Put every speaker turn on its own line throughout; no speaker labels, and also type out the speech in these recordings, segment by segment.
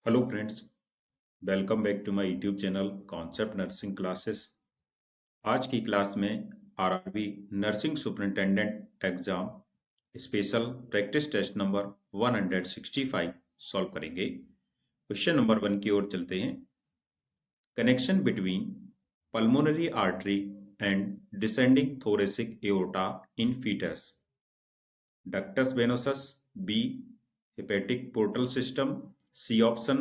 Hello friends, welcome back to my YouTube channel concept nursing classes. आज की class में RRB nursing superintendent exam special practice test number 165 solve करेंगे। Question number 1 की ओर चलते हैं। Connection between pulmonary artery and descending thoracic aorta in foetus. Ductus venosus, B hepatic portal system, C option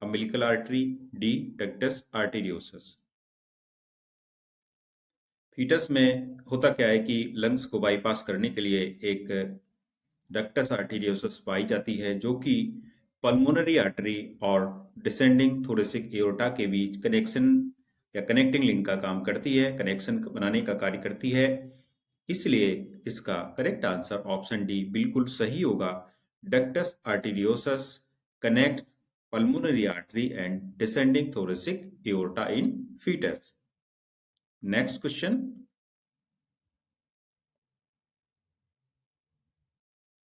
umbilical artery, D ductus arteriosus. Foetus में होता क्या है कि लंग्स को बाईपास करने के लिए एक डक्टस आर्टेरियोसस पाई जाती है जो कि पल्मोनरी आर्टरी और डिसेंडिंग थोरेसिक एओर्टा के बीच कनेक्शन या कनेक्टिंग लिंक का काम करती है, कनेक्शन बनाने का कार्य करती है। इसलिए इसका करेक्ट आंसर ऑप्शन डी बिल्कुल सही होगा। Ductus arteriosus connect pulmonary artery and descending thoracic aorta in fetus. Next question.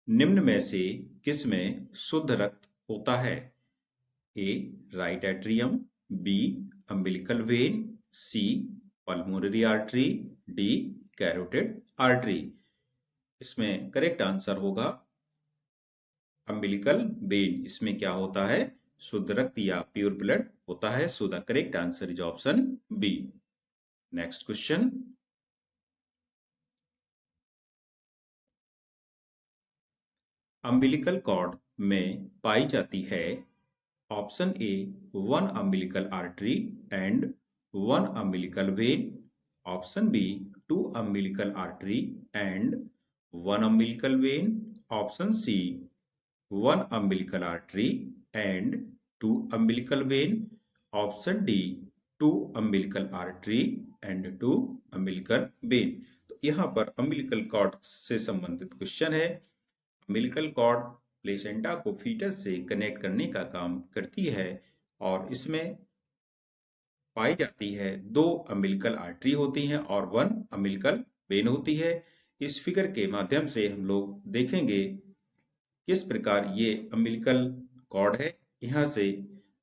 निम्न में से किस में शुद्ध रक्त होता है? A right atrium, B umbilical vein, C pulmonary artery, D carotid artery. इसमें करेक्ट आंसर होगा अम्बिलिकल वेन। इसमें क्या होता है? शुद्ध रक्त या प्योर ब्लड होता है। So the correct answer is option B. Next question. Umbilical cord में पाई जाती है option A one umbilical artery and one umbilical vein, option B two umbilical artery and one umbilical vein, option C one umbilical artery and two umbilical vein, option D two umbilical artery and two umbilical vein. तो यहाँ पर umbilical cord से संबंधित question है। Umbilical cord placenta को foetus से connect करने का काम करती है और इसमें पाई जाती है दो अम्बिलिकल आर्टरी होती हैं और वन अम्बिलिकल वेन होती है। इस फिगर के माध्यम से हम लोग देखेंगे किस प्रकार ये अम्बिलिकल कॉर्ड है। यहाँ से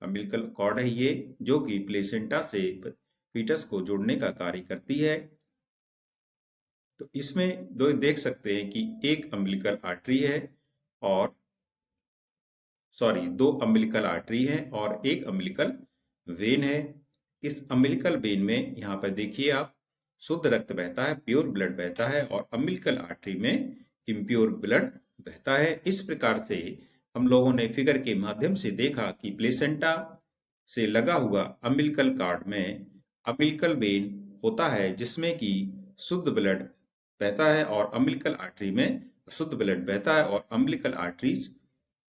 अम्बिलिकल कॉर्ड है ये जो कि प्लेसेंटा से फीटस को जोड़ने का कार्य करती है। तो इसमें दो देख सकते हैं कि एक अम्बिलिकल आर्टरी है और दो अम्बिलिकल आर्टरी है और एक अम्बिलिकल वेन है। इस अम्बिलिकल वेन में यहाँ पर देखिए आप, शुद्ध रक्त बहता है, प्योर ब्लड बहता है और अम्बिलिकल आर्टरी में इम्प्योर ब्लड बहता है। इस प्रकार से हम लोगों ने फिगर के माध्यम से देखा कि प्लेसेंटा से लगा हुआ अम्बिलिकल कॉर्ड में अम्बिलिकल वेन होता है जिसमें कि शुद्ध ब्लड बहता है और अम्बिलिकल आर्टरी में शुद्ध ब्लड बहता है और अम्बिलिकल आर्टरीज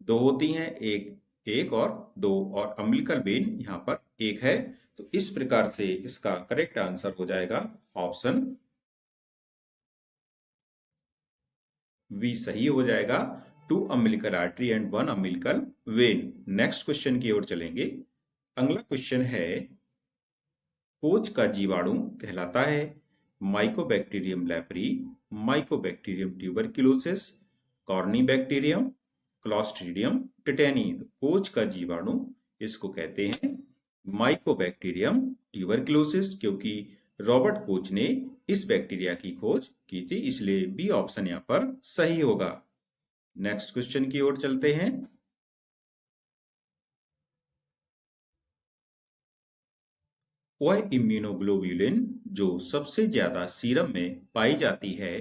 दो होती हैं, एक एक और दो, और अम्बिलिकल वेन यहाँ पर एक है। तो इस प्रकार से इसका करेक्ट आंसर हो जाएगा ऑप्शन वी सही हो जाएगा, two umbilical artery and one umbilical vein. Next question की ओर चलेंगे। अगला क्वेश्चन है, कोच का जीवाणु कहलाता है mycobacterium leprae, mycobacterium tuberculosis, corynebacterium, clostridium tetani. Koch का जीवाणु इसको कहते हैं माइकोबैक्टीरियम ट्यूबरक्लोसिस, क्योंकि रॉबर्ट कोच ने इस बैक्टीरिया की खोज की थी, इसलिए बी ऑप्शन यहाँ पर सही होगा। नेक्स्ट क्वेश्चन की ओर चलते हैं। वह इम्यूनोग्लोब्यूलिन जो सबसे ज्यादा सीरम में पाई जाती है,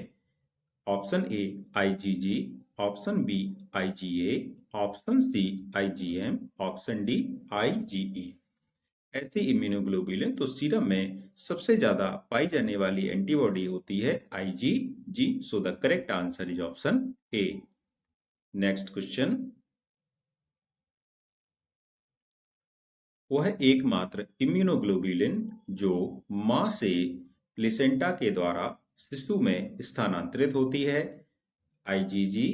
option A IgG, option B IgA, option C IgM, option D IgE. ऐसी इम्यूनोग्लोब्यूलिन तो सीरम में सबसे ज्यादा पाई जाने वाली एंटीबॉडी होती है IgG. So the correct answer is option A. Next question. वह एकमात्र इम्यूनोग्लोब्यूलिन जो मां से प्लेसेंटा के द्वारा शिशु में स्थानांतरित होती है, आईजीजी,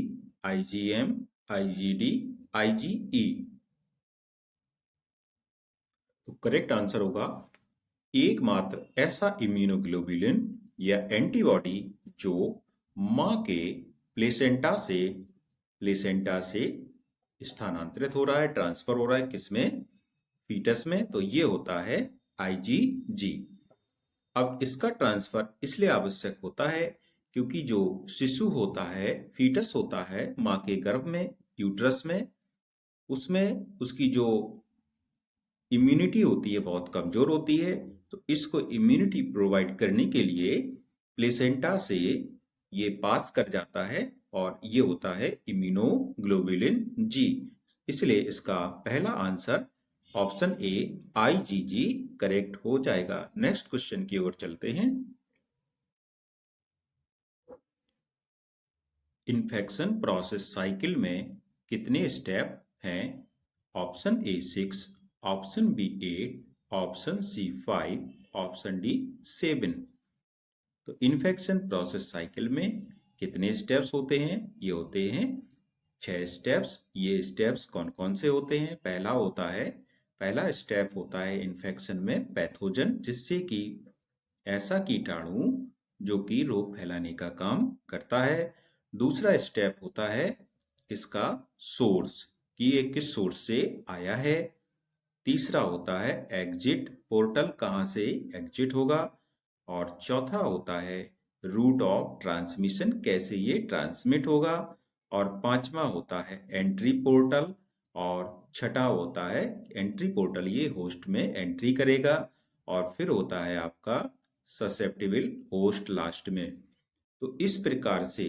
आईजीएम, आईजीडी, आईजीई। तो करेक्ट आंसर होगा एकमात्र ऐसा इम्यूनोग्लोब्यूलिन या एंटीबॉडी जो मां के प्लेसेंटा से स्थानांतरित हो रहा है, ट्रांसफर हो रहा है, किसमें? फीटस में। तो ये होता है आईजीजी। अब इसका ट्रांसफर इसलिए आवश्यक होता है क्योंकि जो शिशु होता है, फीटस होता है मां के गर्भ में, यूट्रस में, उसमें उसकी जो इम्यूनिटी होती है बहुत कमजोर होती है। तो इसको इम्यूनिटी प्रोवाइड करने के लिए प्लेसेंटा से ये पास कर जाता है और ये होता है इम्यूनोग्लोबुलिन जी। इसलिए इसका पहला answer option A IgG correct हो जाएगा। नेक्स्ट क्वेश्चन की ओर चलते हैं। इन्फेक्शन प्रोसेस साइकिल में कितने स्टेप हैं? Option A 6, option B 8, option C 5, option D 7। तो इन्फेक्शन प्रोसेस साइकिल में कितने स्टेप्स होते हैं? ये होते हैं 6 स्टेप्स। ये स्टेप्स कौन कौन से होते हैं? पहला स्टेप होता है इन्फेक्शन में पैथोजन, जिससे कि ऐसा कीटाणु जो कि रोग फैलाने का काम करता है। दूसरा स्टेप होता है इसका सोर्स, कि ये किस सोर्स से आया है। तीसरा होता है एग्जिट, पोर्टल कहाँ से एग्जिट होगा। और चौथा होता है रूट ऑफ ट्रांसमिशन, कैसे ये ट्रांसमिट होगा। और पांचवा होता है एंट्री पोर्टल। और छठा होता है एंट्री पोर्टल, ये होस्ट में एंट्री करेगा। और फिर होता है आपका ससेप्टिबल होस्ट लास्ट में। तो इस प्रकार से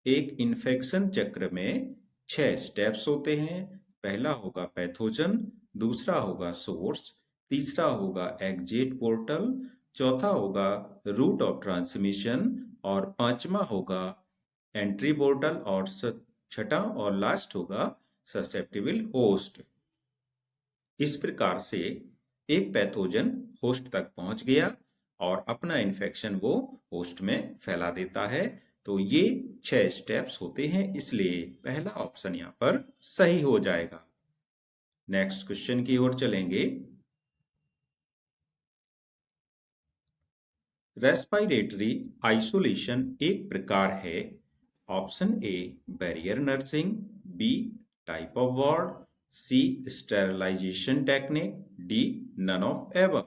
एक इन्फेक्शन चक्र में 6 स्टेप्स होते हैं। पहला होगा पैथोजन, दूसरा होगा सोर्स, तीसरा होगा एग्जिट पोर्टल, चौथा होगा रूट ऑफ ट्रांसमिशन और पांचवा होगा एंट्री पोर्टल और छठा और लास्ट होगा ससेप्टिबल होस्ट। इस प्रकार से एक पैथोजन होस्ट तक पहुंच गया और अपना इन्फेक्शन वो होस्ट में फैला देता है। तो ये 6 स्टेप्स होते हैं, इसलिए पहला ऑप्शन यहाँ पर सही हो जाएगा। नेक्स्ट क्वेश्चन की ओर चलेंगे। रेस्पिरेटरी आइसोलेशन एक प्रकार है। Option A barrier nursing, B type of ward, C sterilisation technique, D none of ever.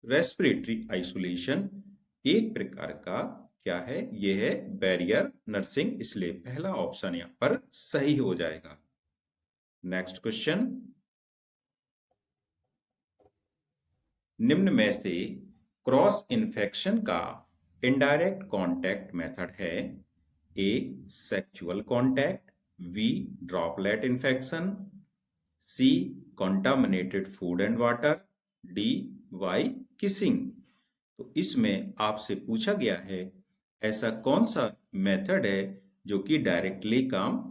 Respiratory isolation एक प्रकार का क्या है? यह है बैरियर नर्सिंग, इसलिए पहला ऑप्शन यहां पर सही हो जाएगा। नेक्स्ट क्वेश्चन, निम्न में से क्रॉस इन्फेक्शन का इनडायरेक्ट कांटेक्ट मेथड है? A sexual contact, B droplet infection, C contaminated food and water, D by kissing. तो इसमें आपसे पूछा गया है ऐसा कौन सा मेथड है जो कि डायरेक्टली काम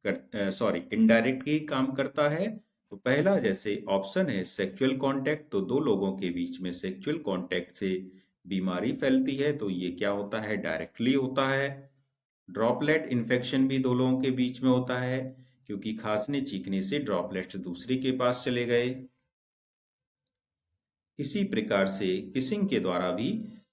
इनडायरेक्टली काम करता है। तो पहला जैसे ऑप्शन है सेक्सुअल कांटेक्ट, तो दो लोगों के बीच में सेक्सुअल कांटेक्ट से बीमारी फैलती है, तो ये क्या होता है? डायरेक्टली होता है। ड्रॉपलेट इन्फेक्शन भी दो लोगों के बीच में होता है, क्योंकि खांसने चीखने से ड्रॉपलेट्स दूसरे के पास चले गए। इसी प्रकार से किसिंग के द्वारा भी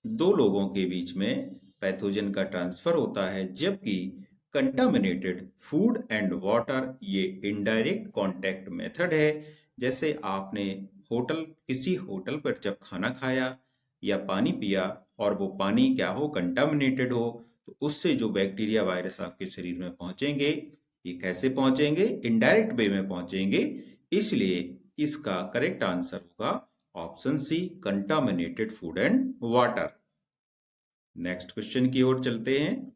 दो लोगों के बीच में पैथोजन का ट्रांसफर होता है, जबकि कंटामिनेटेड फूड एंड वाटर ये इनडायरेक्ट कांटेक्ट मेथड है। जैसे आपने किसी होटल पर जब खाना खाया या पानी पिया और वो पानी क्या हो, कंटामिनेटेड हो, तो उससे जो बैक्टीरिया वायरस आपके शरीर में पहुंचेंगे, ये कैसे पहुंचेंगे? इनडायरेक्ट वे में पहुंचेंगे। इसलिए इसका करेक्ट आंसर होगा option C contaminated food and water. Next question की ओर चलते हैं।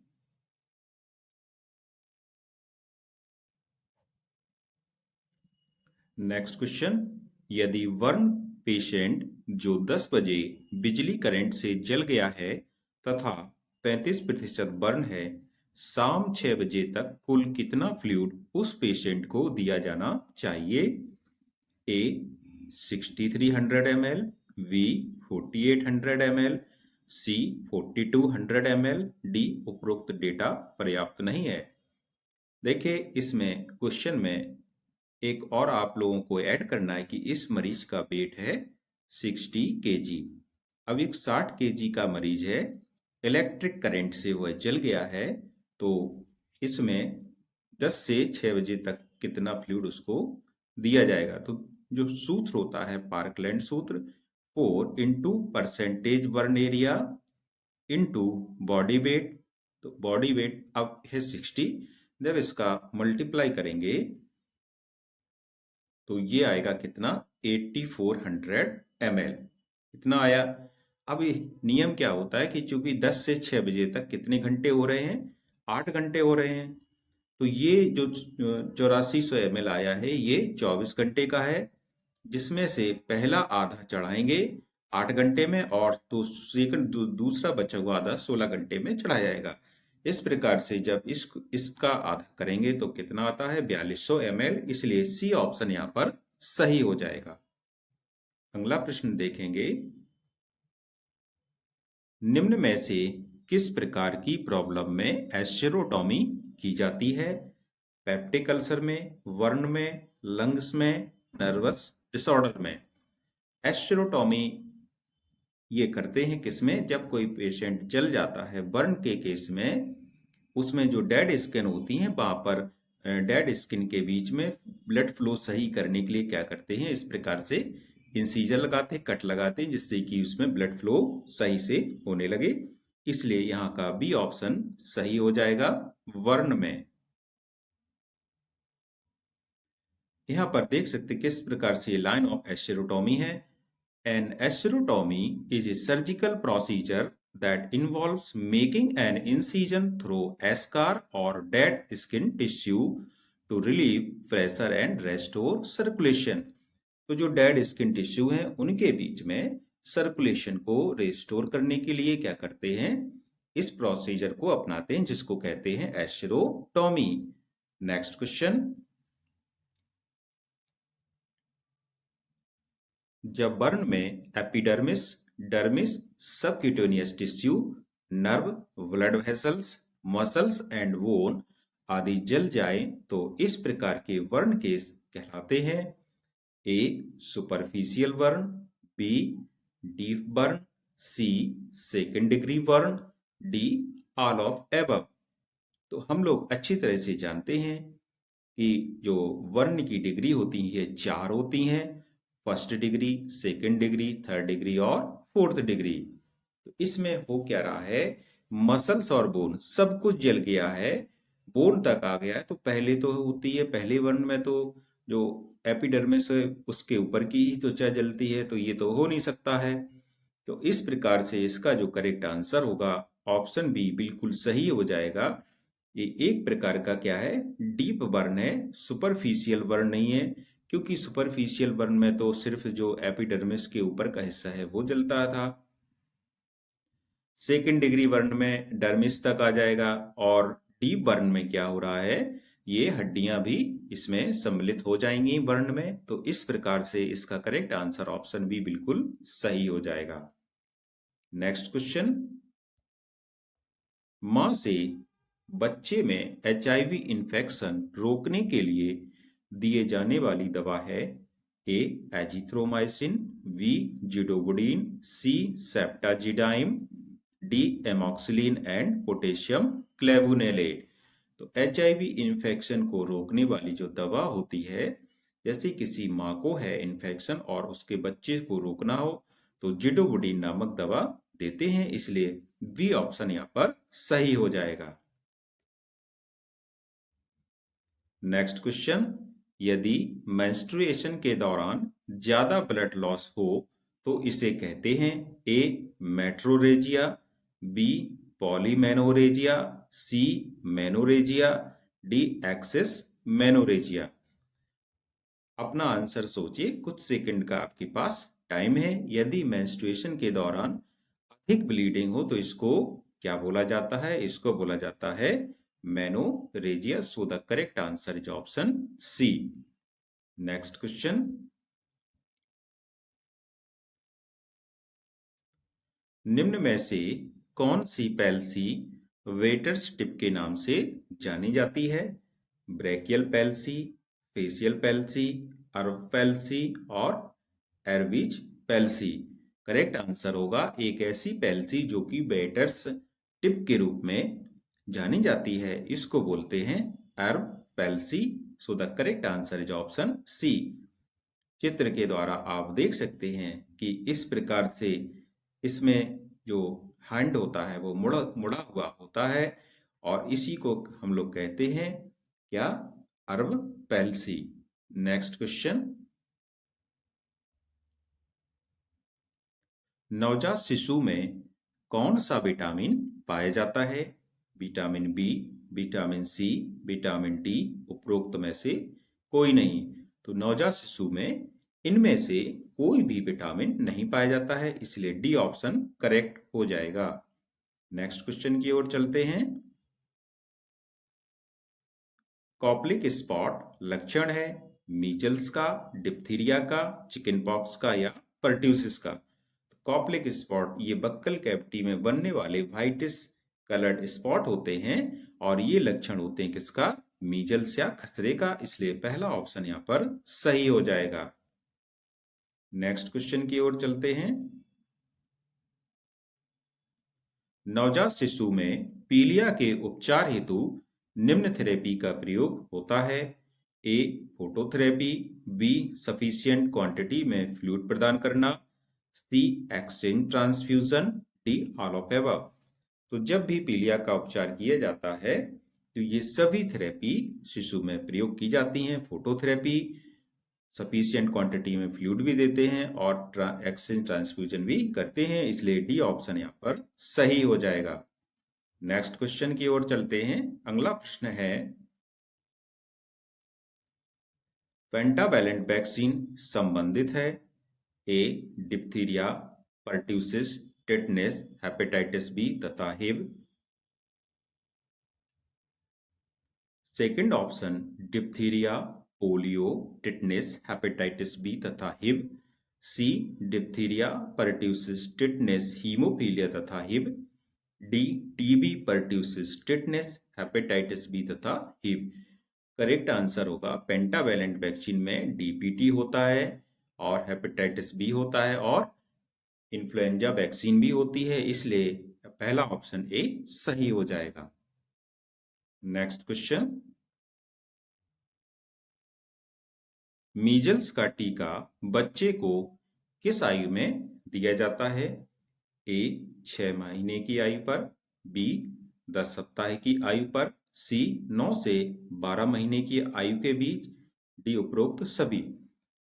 नेक्स्ट क्वेश्चन, यदि बर्न पेशेंट जो 10 बजे बिजली करंट से जल गया है तथा 35% बर्न है, शाम 6 बजे तक कुल कितना फ्लूइड उस पेशेंट को दिया जाना चाहिए? ए 6300 ml, बी 4800 ml, सी 4200 ml, डी उपरोक्त डेटा पर्याप्त नहीं है। देखिए इसमें क्वेश्चन में एक और आप लोगों को ऐड करना है कि इस मरीज का वेट है 60 kg। अब एक 60 kg का मरीज है, इलेक्ट्रिक करंट से वह जल गया है, तो इसमें 10 से 6 बजे तक कितना फ्लूइड उसको दिया जाएगा। तो जो सूत्र होता है पार्कलैंड सूत्र, 4 into percentage burn area into body weight. तो बॉडी वेट अब है 60, जब इसका मल्टीप्लाई करेंगे तो ये आएगा कितना, 8400 ml, इतना आया। अब ये नियम क्या होता है कि चूंकि 10 से 6 बजे तक कितने घंटे हो रहे हैं, 8 घंटे हो रहे हैं। तो ये जो 8400 ml आया है ये 24 घंटे का है, जिसमें से पहला आधा चढ़ाएंगे 8 घंटे में और तो दूसरा बचा हुआ आधा 16 घंटे में चढ़ाया जाएगा। इस प्रकार से जब इसका आधा करेंगे तो कितना आता है, 4200 ml, इसलिए सी ऑप्शन यहाँ पर सही हो जाएगा। अगला प्रश्न देखेंगे, निम्न में से किस प्रकार की प्रॉब्लम में एस्चेरोटॉमी की जाती है? पेप्टिक अल्सर में, वर्न में, लंग्स में, नर्वस डिसऑर्डर में। एस्चेरोटॉमी ये करते हैं किसमें, जब कोई पेशेंट जल जाता है। बर्न के केस में उसमें जो डेड स्किन होती है वहां पर डेड स्किन के बीच में ब्लड फ्लो सही करने के लिए क्या करते हैं, इस प्रकार से इंसीजर लगाते हैं, कट लगाते हैं, जिससे कि उसमें ब्लड फ्लो सही से होने लगे। इसलिए यहाँ का बी ऑप्शन सही हो जाएगा वर्न में। यहाँ पर देख सकते किस प्रकार से लाइन ऑफ एस्चेरोटॉमी है। An asserotomy is a surgical procedure that involves making an incision through eschar or dead skin tissue to relieve pressure and restore circulation। तो जो डेड स्किन टिश्यू हैं उनके बीच में सर्कुलेशन को रेस्टोर करने के लिए क्या करते हैं, इस प्रोसीजर को अपनाते हैं, जिसको कहते हैं एस्चेरोटॉमी। नेक्स्ट क्वेश्चन, जब बर्न में epidermis, dermis, subcutaneous tissue, nerve, blood vessels, muscles and bone आदि जल जाए तो इस प्रकार के बर्न केस कहलाते हैं। A superficial burn, B deep burn, C second degree burn, D all of above. तो हम लोग अच्छी तरह से जानते हैं कि जो बर्न की डिग्री होती है 4 होती हैं, first degree, second degree, third degree और फोर्थ डिग्री। तो इसमें हो क्या रहा है, मसल्स और बोन सब कुछ जल गया है, बोन तक आ गया है। तो पहले तो होती है, पहले बर्न में तो जो एपिडर्मिस है उसके ऊपर की ही त्वचा जलती है, तो ये तो हो नहीं सकता है। तो इस प्रकार से इसका जो करेक्ट आंसर होगा ऑप्शन बी बिल्कुल सही हो जाएगा। ये एक प्रकार का क्या है, डीप बर्न है, सुपरफिशियल बर्न नहीं है, क्योंकि सुपरफिशियल बर्न में तो सिर्फ जो एपिडर्मिस के ऊपर का हिस्सा है वो जलता था। सेकेंड डिग्री बर्न में डर्मिस तक आ जाएगा, और डीप बर्न में क्या हो रहा है, ये हड्डियां भी इसमें सम्मिलित हो जाएंगी बर्न में। तो इस प्रकार से इसका करेक्ट आंसर ऑप्शन बी बिल्कुल सही हो जाएगा। नेक्स्ट क्वेश्चन, मां से बच्चे में एचआईवी इन्फेक्शन रोकने के लिए दिए जाने वाली दवा है। A azithromycin, B zidovudine, C ceftazidime, D amoxicillin and potassium clavulanate. तो एचआईवी इन्फेक्शन को रोकने वाली जो दवा होती है, जैसे किसी माँ को है इन्फेक्शन और उसके बच्चे को रोकना हो तो जिडोबुडीन नामक दवा देते हैं, इसलिए बी ऑप्शन यहाँ पर सही हो जाएगा। नेक्स्ट क्वेश्चन, यदि मेंस्ट्रुएशन के दौरान ज्यादा ब्लड लॉस हो तो इसे कहते हैं। ए मेट्रोरेजिया, बी पॉलीमेनोरेजिया, सी मेनोरेजिया, डी एक्सेस मेनोरेजिया। अपना आंसर सोचिए, कुछ सेकंड का आपके पास टाइम है। यदि मेंस्ट्रुएशन के दौरान अधिक ब्लीडिंग हो तो इसको क्या बोला जाता है, इसको बोला जाता है menorrhagia. So the correct answer is option C. Next question, निम्न में से कौन सी पैल्सी वेटर्स टिप के नाम से जानी जाती है? ब्रेकियल पैल्सी, फेशियल पैल्सी, अर्ब पैल्सी और एरविच पैल्सी। करेक्ट आंसर होगा एक ऐसी पैल्सी जो कि वेटर्स टिप के रूप में जानी जाती है, इसको बोलते हैं Erb palsy. So the correct answer is option C. चित्र के द्वारा आप देख सकते हैं कि इस प्रकार से इसमें जो हैंड होता है वो मुड़ा मुड़ा हुआ होता है और इसी को हम लोग कहते हैं क्या, अर्ब पैल्सी। नेक्स्ट क्वेश्चन, नवजात शिशु में कौन सा विटामिन पाया जाता है? Vitamin B, vitamin C, vitamin D, उपरोक्त में से कोई नहीं। तो नवजात शिशु में इनमें से कोई भी विटामिन नहीं पाया जाता है, इसलिए डी ऑप्शन करेक्ट हो जाएगा। नेक्स्ट क्वेश्चन की ओर चलते हैं। कॉप्लिक स्पॉट लक्षण है मीजल्स का, डिप्थीरिया का, चिकन पॉक्स का या पर्ट्यूसिस का? कॉप्लिक स्पॉट ये बक्कल कैविटी में बनने वाले व्हाइटिश कलर्ड स्पॉट होते हैं और ये लक्षण होते हैं किसका, मीजल्स या खसरे का, इसलिए पहला ऑप्शन यहाँ पर सही हो जाएगा। नेक्स्ट क्वेश्चन की ओर चलते हैं। नवजात शिशु में पीलिया के उपचार हेतु निम्न थेरेपी का प्रयोग होता है। A phototherapy, B sufficient quantity में फ्लूइड प्रदान करना, C exchange transfusion, D all of above. तो जब भी पीलिया का उपचार किया जाता है तो ये सभी थेरेपी शिशु में प्रयोग की जाती हैं। फोटोथेरेपी, सफिशिएंट क्वांटिटी में फ्लूइड भी देते हैं और एक्सचेंज ट्रांसफ्यूजन भी करते हैं, इसलिए डी ऑप्शन यहाँ पर सही हो जाएगा। नेक्स्ट क्वेश्चन की ओर चलते हैं। अगला प्रश्न है, पेंटावैलेंट वैक्सीन संबंधित है A diphtheria, pertussis, tetanus, hepatitis B तथा Hib. Second option diphtheria, polio, tetanus, hepatitis B तथा Hib. C diphtheria, pertussis, tetanus, haemophilia तथा Hib. D TB, pertussis, tetanus, hepatitis B तथा हिब। करेक्ट आंसर होगा pentavalent vaccine में DPT होता है और hepatitis B होता है और इन्फ्लुएंजा वैक्सीन भी होती है, इसलिए पहला ऑप्शन ए सही हो जाएगा। नेक्स्ट क्वेश्चन, मीजल्स का टीका बच्चे को किस आयु में दिया जाता है? ए 6 महीने की आयु पर, बी 10 सप्ताह की आयु पर, सी 9 से 12 महीने की आयु के बीच, डी उपरोक्त सभी।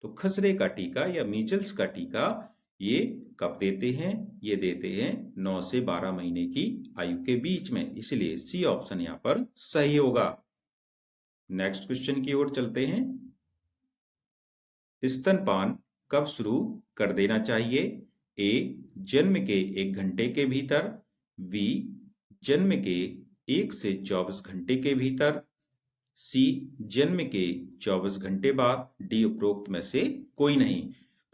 तो खसरे का टीका या मीजल्स का टीका ये कब देते हैं? ये देते हैं 9 से 12 महीने की आयु के बीच में, इसलिए सी ऑप्शन यहाँ पर सही होगा। नेक्स्ट क्वेश्चन की ओर चलते हैं। स्तनपान कब शुरू कर देना चाहिए? ए जन्म के 1 घंटे के भीतर, बी जन्म के 1 से 24 घंटे के भीतर, सी जन्म के 24 घंटे बाद, डी उपरोक्त में से कोई नहीं।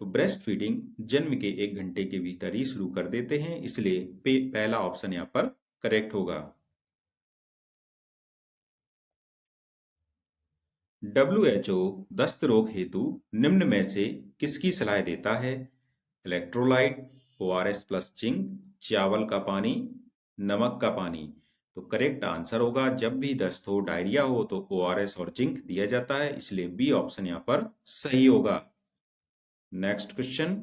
तो ब्रेस्ट फीडिंग जन्म के 1 घंटे के भीतर ही शुरू कर देते हैं, इसलिए पहला ऑप्शन यहाँ पर करेक्ट होगा। WHO दस्त रोग हेतु निम्न में से किसकी सलाह देता है? इलेक्ट्रोलाइट, ORS प्लस जिंक, चावल का पानी, नमक का पानी। तो करेक्ट आंसर होगा जब भी दस्त हो, डायरिया हो तो ORS और जिंक दिया जाता है, इसलिए बी ऑप्शन यहाँ पर सही होगा। नेक्स्ट क्वेश्चन,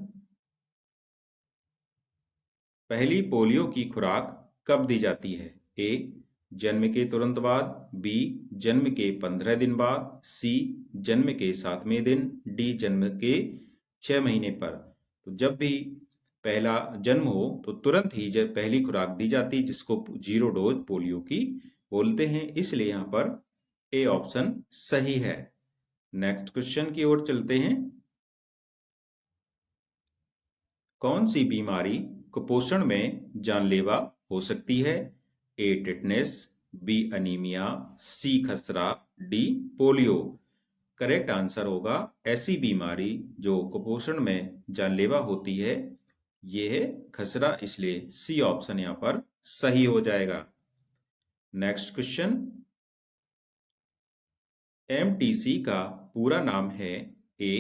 पहली पोलियो की खुराक कब दी जाती है? ए जन्म के तुरंत बाद, बी जन्म के 15 दिन बाद, सी जन्म के 7वें दिन, डी जन्म के 6 महीने पर। तो जब भी पहला जन्म हो तो तुरंत ही जब पहली खुराक दी जाती है, जिसको 0 डोज पोलियो की बोलते हैं, इसलिए यहाँ पर ए ऑप्शन सही है। नेक्स्ट क्वेश्चन की ओर चलते हैं। कौन सी बीमारी कुपोषण में जानलेवा हो सकती है? ए टिटनेस, बी अनीमिया, सी खसरा, डी पोलियो। करेक्ट आंसर होगा ऐसी बीमारी जो कुपोषण में जानलेवा होती है ये है खसरा, इसलिए सी ऑप्शन यहाँ पर सही हो जाएगा। नेक्स्ट क्वेश्चन, MTC का पूरा नाम है A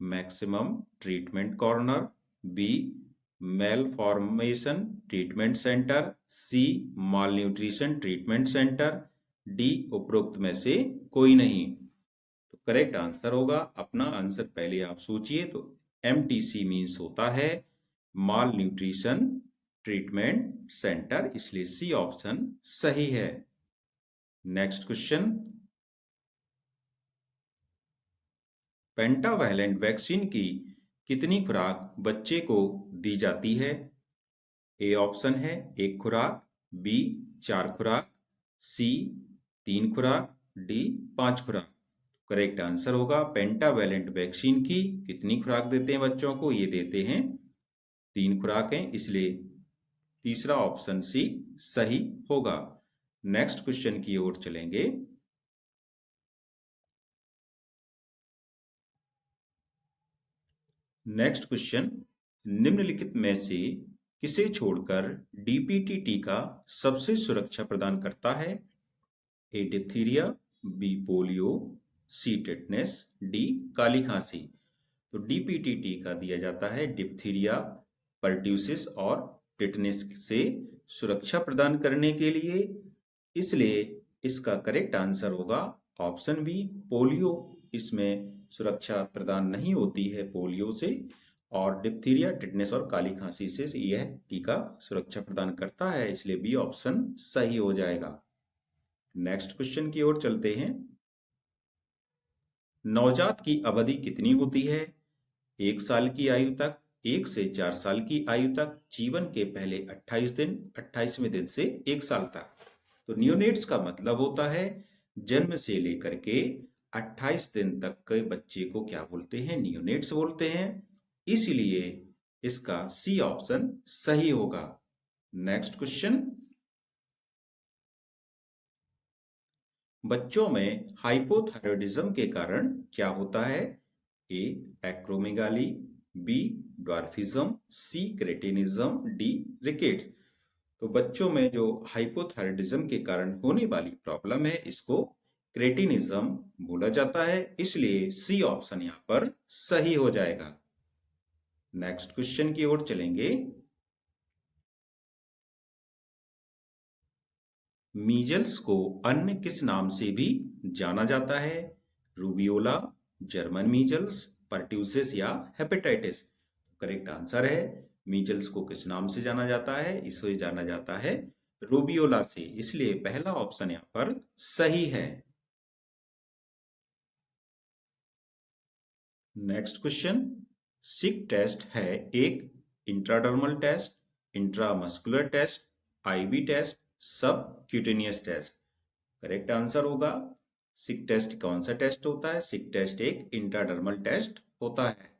maximum treatment corner, B malformation treatment centre, C malnutrition treatment centre, D उपरोक्त में से कोई नहीं। तो करेक्ट आंसर होगा, अपना आंसर पहले आप सोचिए। तो MTC मीन्स होता है माल न्यूट्रिशन ट्रीटमेंट सेंटर, इसलिए सी ऑप्शन सही है। नेक्स्ट क्वेश्चन, पेंटावैलेंट वैक्सीन की कितनी खुराक बच्चे को दी जाती है? ए ऑप्शन है 1 खुराक, बी 4 खुराक, सी 3 खुराक, डी 5 खुराक। करेक्ट आंसर होगा, पेंटावैलेंट वैक्सीन की कितनी खुराक देते हैं बच्चों को? ये देते हैं 3 खुराकें, इसलिए तीसरा ऑप्शन सी सही होगा। नेक्स्ट क्वेश्चन की ओर चलेंगे। नेक्स्ट क्वेश्चन, निम्नलिखित में से किसे छोड़कर डीपीटी टीका सबसे सुरक्षा प्रदान करता है? A diphtheria, B polio, C tetanus, D काली खांसी। तो डीपीटी टीका दिया जाता है डिप्थीरिया, पर्ट्यूसिस और टेटनेस से सुरक्षा प्रदान करने के लिए, इसलिए इसका करेक्ट आंसर होगा ऑप्शन बी पोलियो। इसमें सुरक्षा प्रदान नहीं होती है पोलियो से, और डिप्थीरिया, टिटनेस और काली खांसी से यह टीका सुरक्षा प्रदान करता है, इसलिए बी ऑप्शन सही हो जाएगा। नेक्स्ट क्वेश्चन की ओर चलते हैं। नवजात की अवधि कितनी होती है? 1 साल की आयु तक, 1 से 4 साल की आयु तक, जीवन के पहले 28 दिन, 28वें दिन से 1 साल तक। तो नियोनेट्स का मतलब होता है जन्म से लेकर के 28 दिन तक के बच्चे को क्या बोलते हैं? नियोनेट्स बोलते हैं, इसलिए इसका सी ऑप्शन सही होगा। नेक्स्ट क्वेश्चन, बच्चों में हाइपोथायरॉयडिज्म के कारण क्या होता है? ए एक्रोमेगाली, बी ड्वार्फिज्म, सी क्रेटिनिज्म, डी रिकेट्स। तो बच्चों में जो हाइपोथायरॉयडिज्म के कारण होने वाली प्रॉब्लम है, इसको क्रेटिनिज्म बोला जाता है, इसलिए सी ऑप्शन यहां पर सही हो जाएगा। नेक्स्ट क्वेश्चन की ओर चलेंगे। मीजल्स को अन्य किस नाम से भी जाना जाता है? रूबियोला, जर्मन मीजल्स, पर्ट्यूसिस या हेपेटाइटिस। करेक्ट आंसर है, मीजल्स को किस नाम से जाना जाता है? इसे जाना जाता है रूबियोला से, इसलिए पहला ऑप्शन यहां पर सही है। नेक्स्ट क्वेश्चन, सिक टेस्ट है एक intradermal test, intramuscular test, IV test, subcutaneous test. Correct answer होगा, सिक टेस्ट कौन सा टेस्ट होता है? सिक टेस्ट एक इंट्राडर्मल टेस्ट होता है।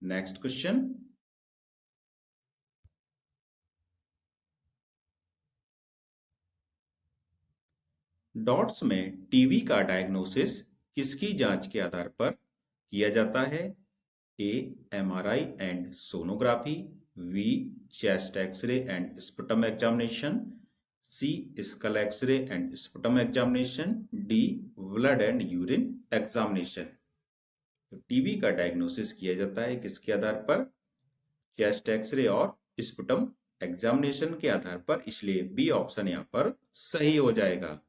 नेक्स्ट क्वेश्चन, डॉट्स में टीबी का डायग्नोसिस किसकी जांच के आधार पर किया जाता है? A MRI and sonography, B chest x-ray and sputum examination, C skull x-ray and sputum examination, D blood and urine examination. तो टीबी का डायग्नोसिस किया जाता है किसके आधार पर? चेस्ट एक्सरे और स्पुटम एग्जामिनेशन के आधार पर, इसलिए बी ऑप्शन यहां पर सही हो जाएगा।